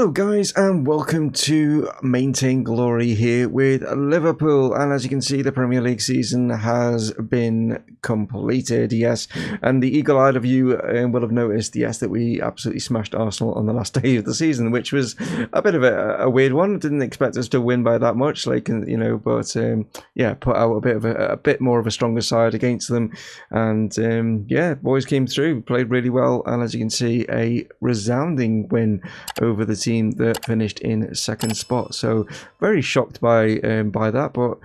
Hello guys and welcome to Maintain Glory here with Liverpool, and as you can see the Premier League season has been completed, yes, and the eagle-eyed of you will have noticed, yes, that we absolutely smashed Arsenal on the last day of the season, which was a bit of a weird one. Didn't expect us to win by that much, but yeah, put out a bit more of a stronger side against them, and yeah, boys came through, played really well, and as you can see, a resounding win over the team that finished in second spot. So very shocked by that, but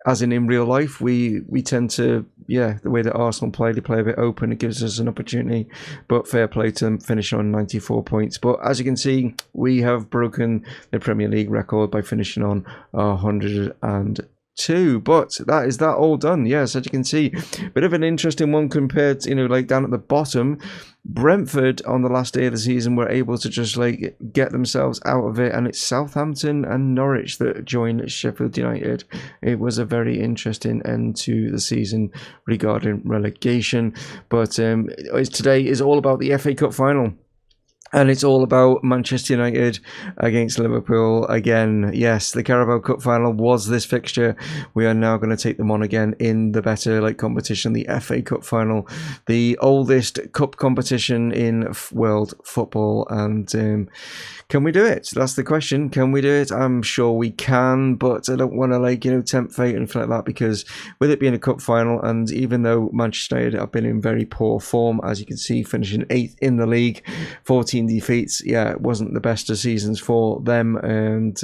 as in real life, we tend to, yeah, the way that Arsenal play, they play a bit open. It gives us an opportunity, but fair play to them, finishing on 94 points. But as you can see, we have broken the Premier League record by finishing on 102. But that is that all done. Yes, as you can see, bit of an interesting one compared to, like down at the bottom, Brentford on the last day of the season were able to just get themselves out of it, and it's Southampton and Norwich that joined Sheffield United. It was a very interesting end to the season regarding relegation, but today is all about the FA Cup final. And it's all about Manchester United against Liverpool again. Yes, the Carabao Cup final was this fixture. We are now going to take them on again in the better competition, the FA Cup final, the oldest cup competition in world football. And can we do it? That's the question. Can we do it? I'm sure we can, but I don't want to tempt fate and anything like that, because with it being a cup final, and even though Manchester United have been in very poor form, as you can see, finishing 8th in the league, 14 defeats, yeah, it wasn't the best of seasons for them, and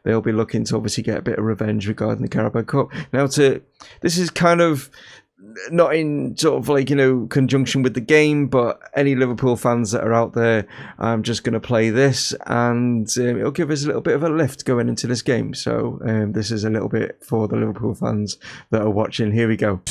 they'll be looking to obviously get a bit of revenge regarding the Carabao Cup. Now, this is kind of not in sort of conjunction with the game, but any Liverpool fans that are out there, I'm just going to play this, and it'll give us a little bit of a lift going into this game. So this is a little bit for the Liverpool fans that are watching. Here we go.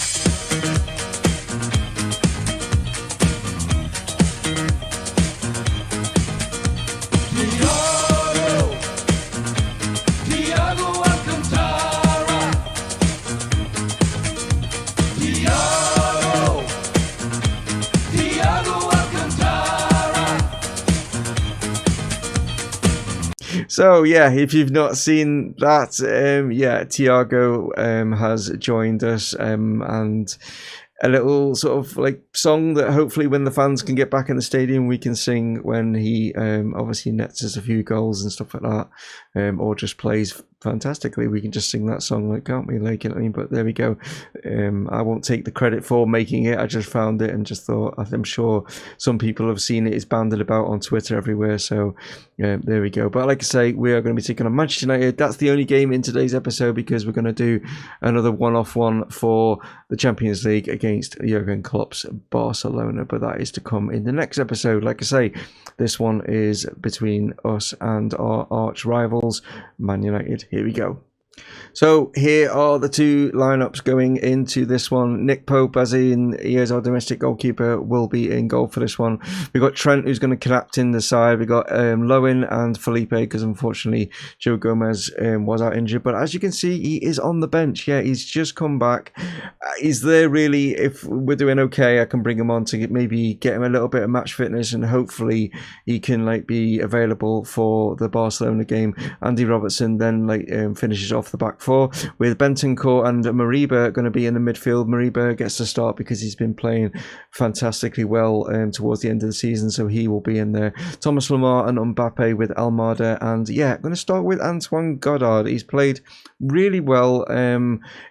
So yeah, if you've not seen that, yeah, Thiago has joined us, and a little sort of song that hopefully when the fans can get back in the stadium, we can sing when he obviously nets us a few goals and stuff like that, or just plays fantastically. We can just sing that song, can't we? But there we go. I won't take the credit for making it. I just found it and just thought, I'm sure some people have seen it. It's banded about on Twitter everywhere. So there we go. But like I say, we are going to be taking on Manchester United. That's the only game in today's episode, because we're going to do another one-off one for the Champions League against Jurgen Klopp's Barcelona. But that is to come in the next episode. Like I say, this one is between us and our arch rivals, Man United. Here we go. So here are the two lineups going into this one. Nick Pope, as in he is our domestic goalkeeper, will be in goal for this one. We've got Trent, who's going to captain the side. We've got Lowen and Felipe, because unfortunately Joe Gomez was out injured. But as you can see, he is on the bench. Yeah, he's just come back. He's there really. If we're doing okay, I can bring him on to maybe get him a little bit of match fitness, and hopefully he can be available for the Barcelona game. Andy Robertson then finishes off the back four, with Bentancur and Mariba going to be in the midfield. Mariba gets to start because he's been playing fantastically well towards the end of the season, so he will be in there. Thomas Lemar and Mbappe with Almada, and yeah, going to start with Antoine Godard. He's played really well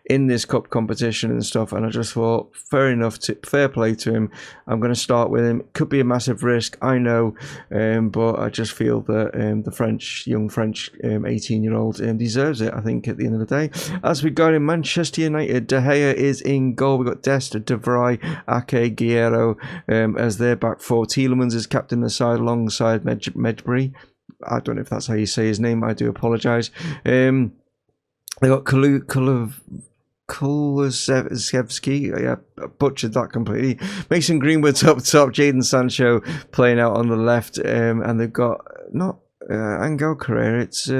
in this cup competition and stuff, and I just thought fair play to him. I'm going to start with him. Could be a massive risk, I know, but I just feel that the young French 18-year-old deserves it, I think, at the end of the day. As we go in Manchester United, De Gea is in goal. We've got Dest, De Vrij, Ake, Guerrero as their back four. Tielemans is captain the side alongside Medbury. I don't know if that's how you say his name. I do apologise. They got Kulusevski, yeah, butchered that completely. Mason Greenwood's up top. Jadon Sancho playing out on the left, and they've got not Angel Correa. It's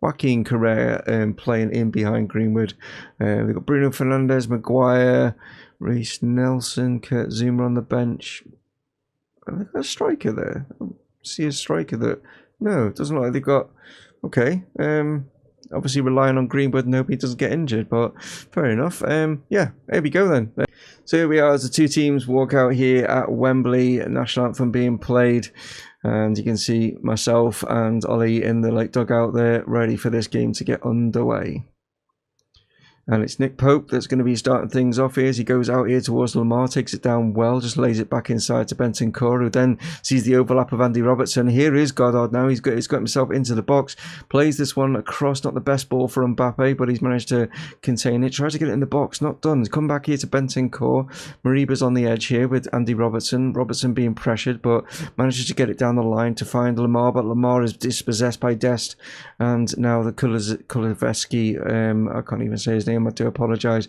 Joaquin Correa playing in behind Greenwood. We've got Bruno Fernandes, Maguire, Reece Nelson, Kurt Zouma on the bench. They've got a striker there. I see a striker that No, it doesn't look like they've got... Okay. Obviously relying on Greenwood and hope he doesn't get injured, but fair enough. Yeah, here we go then. So here we are as the two teams walk out here at Wembley, national anthem being played. And you can see myself and Ollie in the dugout there, ready for this game to get underway. And it's Nick Pope that's going to be starting things off here as he goes out here towards Lamar, takes it down well, just lays it back inside to Bentancur, who then sees the overlap of Andy Robertson. Here is Goddard now. He's got himself into the box, plays this one across, not the best ball for Mbappe, but he's managed to contain it. Tries to get it in the box, not done. He's come back here to Bentancur. Mariba's on the edge here with Andy Robertson. Robertson being pressured, but manages to get it down the line to find Lamar, but Lamar is dispossessed by Dest. And now the Kuleveski, I can't even say his name, I do apologise.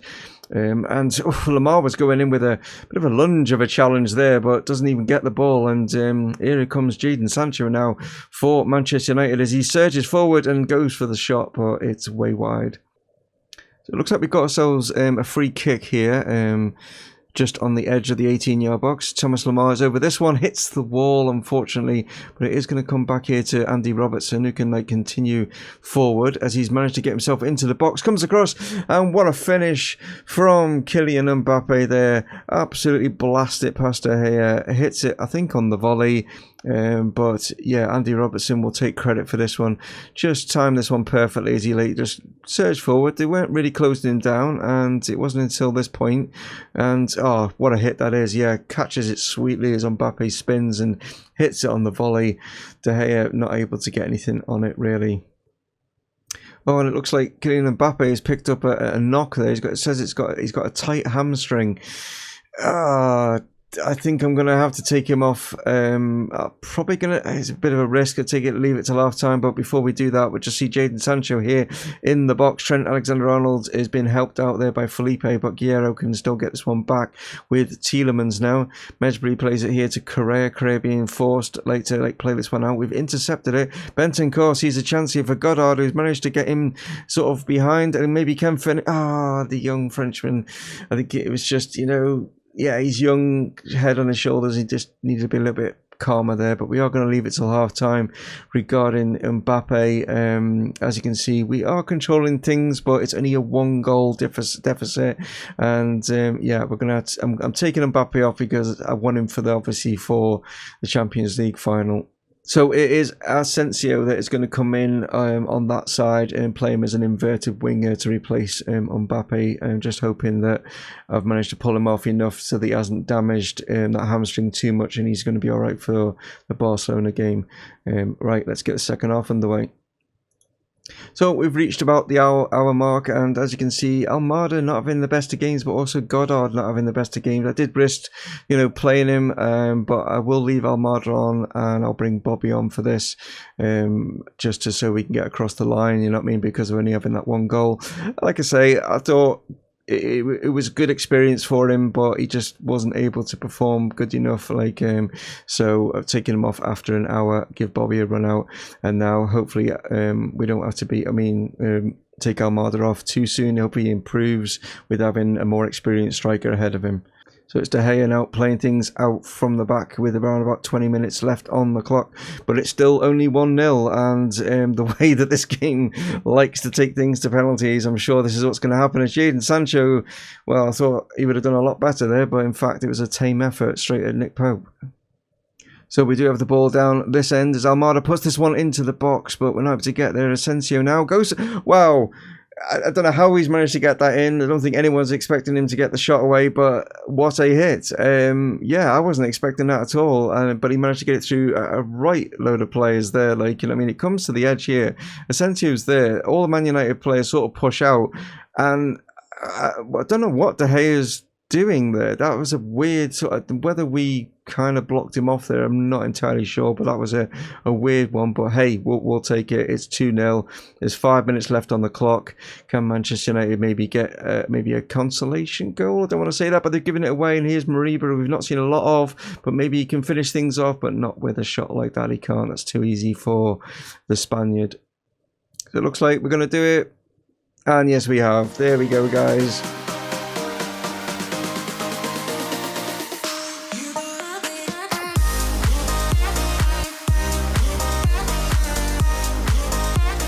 And Lamar was going in with a bit of a lunge of a challenge there, but doesn't even get the ball. And here comes Jadon Sancho now for Manchester United as he surges forward and goes for the shot, but it's way wide. So it looks like we've got ourselves a free kick here. Just on the edge of the 18-yard box. Thomas Lamar is over this one, hits the wall unfortunately, but it is going to come back here to Andy Robertson, who can continue forward as he's managed to get himself into the box, comes across, and what a finish from Kylian Mbappe there. Absolutely blast it past De Gea, hits it I think on the volley. But yeah, Andy Robertson will take credit for this one. Just timed this one perfectly as he just surged forward. They weren't really closing him down, and it wasn't until this point. And oh, what a hit that is! Yeah, catches it sweetly as Mbappe spins and hits it on the volley. De Gea not able to get anything on it really. Oh, and it looks like Kylian Mbappe has picked up a knock there. It says he's got a tight hamstring. I think I'm going to have to take him off. Probably going to... It's a bit of a risk. Leave it till half time. But before we do that, we'll just see Jadon Sancho here in the box. Trent Alexander-Arnold is being helped out there by Felipe, but Guerrero can still get this one back with Tielemans now. Mesbury plays it here to Correa. Correa being forced to play this one out. We've intercepted it. Bentancur sees a chance here for Goddard, who's managed to get him sort of behind and maybe can finish. The young Frenchman. I think it was just, yeah, he's young, head on his shoulders. He just needed to be a little bit calmer there. But we are going to leave it till half time regarding Mbappe. As you can see, we are controlling things, but it's only a 1-goal deficit. And yeah, we're going to. I'm taking Mbappe off because I want him for the Champions League final. So it is Asensio that is going to come in on that side and play him as an inverted winger to replace Mbappe. I'm just hoping that I've managed to pull him off enough so that he hasn't damaged that hamstring too much and he's going to be all right for the Barcelona game. Right, let's get the second half underway. So we've reached about the hour mark, and as you can see, Almada not having the best of games, but also Goddard not having the best of games. I did risk, playing him, but I will leave Almada on, and I'll bring Bobby on for this, just so we can get across the line. You know what I mean? Because of only having that 1 goal. Like I say, I thought it was a good experience for him, but he just wasn't able to perform good enough. So I've taken him off after an hour, give Bobby a run out, and now hopefully we don't have to take Almada off too soon. Hopefully he improves with having a more experienced striker ahead of him. So it's De Gea now playing things out from the back with around about 20 minutes left on the clock. But it's still only 1-0. And the way that this game likes to take things to penalties, I'm sure this is what's going to happen. As Jadon Sancho, well, I thought he would have done a lot better there. But in fact, it was a tame effort straight at Nick Pope. So we do have the ball down this end as Almada puts this one into the box. But we're not able to get there. Asensio now goes... Wow! I don't know how he's managed to get that in. I don't think anyone's expecting him to get the shot away, but what a hit. Yeah, I wasn't expecting that at all. But he managed to get it through a right load of players there. It comes to the edge here. Asensio's there. All the Man United players sort of push out. And I don't know what De Gea's doing there. That was a weird sort of... Whether we kind of blocked him off there, I'm not entirely sure, but that was a weird one. But hey, we'll take it. It's 2-0. There's 5 minutes left on the clock. Can Manchester United maybe get maybe a consolation goal? I don't want to say that, but they've given it away. And here's Mariba, who we've not seen a lot of, but maybe he can finish things off, but not with a shot like that. He can't. That's too easy for the Spaniard. So it looks like we're going to do it. And yes, we have. There we go, guys.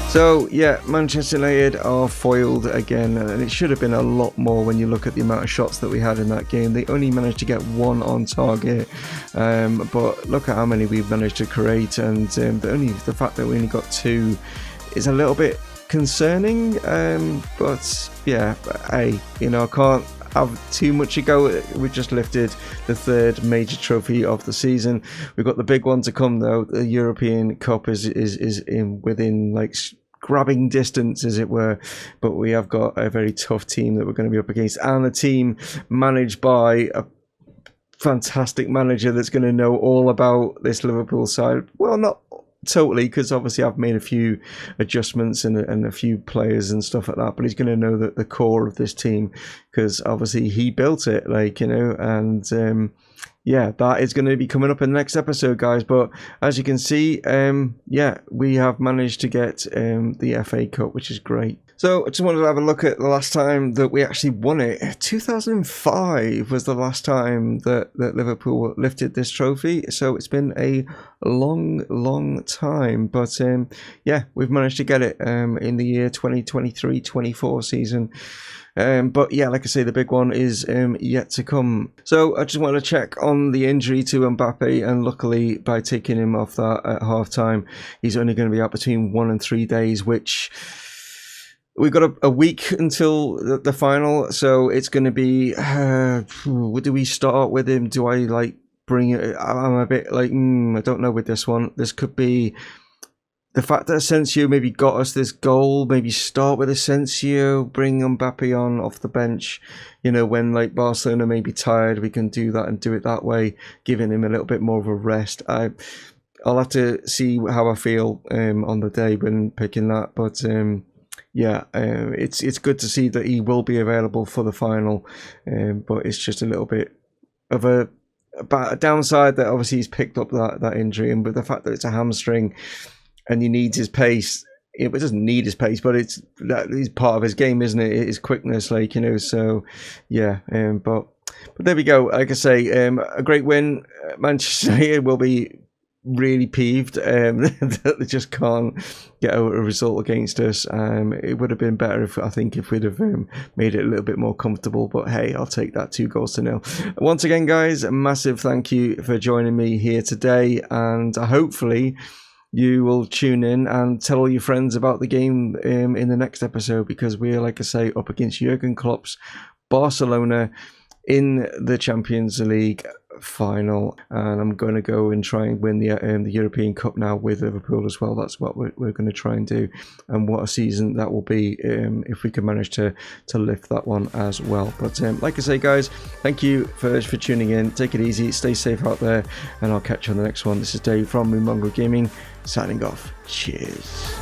So yeah, Manchester United are foiled again, and it should have been a lot more when you look at the amount of shots that we had in that game. They only managed to get 1 on target, but look at how many we've managed to create, and the fact that we only got 2 is a little bit concerning. But yeah, hey, you know, I can't have too much to go. We've just lifted the 3rd major trophy of the season. We've got the big one to come though. The European Cup is in within like grabbing distance, as it were, but we have got a very tough team that we're going to be up against, and a team managed by a fantastic manager that's going to know all about this Liverpool side. Well, not totally, because obviously I've made a few adjustments and a few players and stuff like that, but he's going to know that the core of this team, because obviously he built it, like, you know, and yeah, that is going to be coming up in the next episode, guys. But as you can see, yeah, we have managed to get the FA Cup, which is great. So I just wanted to have a look at the last time that we actually won it. 2005 was the last time that Liverpool lifted this trophy. So it's been a long time. But yeah, we've managed to get it in the year 2023-24 season. But yeah, like I say, the big one is yet to come. So I just want to check on the injury to Mbappe, and luckily by taking him off that at half time, he's only going to be out between 1 and 3 days, which we've got a week until the final. So it's going to be, do we start with him? Do I like bring it? I'm a bit like, I don't know with this one. This could be the fact that Asensio maybe got us this goal. Maybe start with Asensio, bring Mbappe on off the bench. You know, when like Barcelona may be tired, we can do that and do it that way, giving him a little bit more of a rest. I'll have to see how I feel on the day when picking that, but yeah, it's good to see that he will be available for the final, but it's just a little bit of a downside that obviously he's picked up that injury, and with the fact that it's a hamstring and he needs his pace. It doesn't need his pace, but it's part of his game, isn't it? His quickness, like, you know. So yeah, but there we go. Like I say, a great win. Manchester United will be really peeved that they just can't get a result against us. It would have been better if we'd have made it a little bit more comfortable, but hey, I'll take that 2-0. Once again, guys, a massive thank you for joining me here today, and hopefully you will tune in and tell all your friends about the game in the next episode, because we're, like I say, up against Jurgen Klopp's Barcelona in the Champions League final, and I'm going to go and try and win the European Cup now with Liverpool as well. That's what we're going to try and do, and what a season that will be if we can manage to lift that one as well. But like I say, guys, thank you for tuning in. Take it easy, stay safe out there, and I'll catch you on the next one. This is Dave from Mumongu Gaming, signing off. Cheers.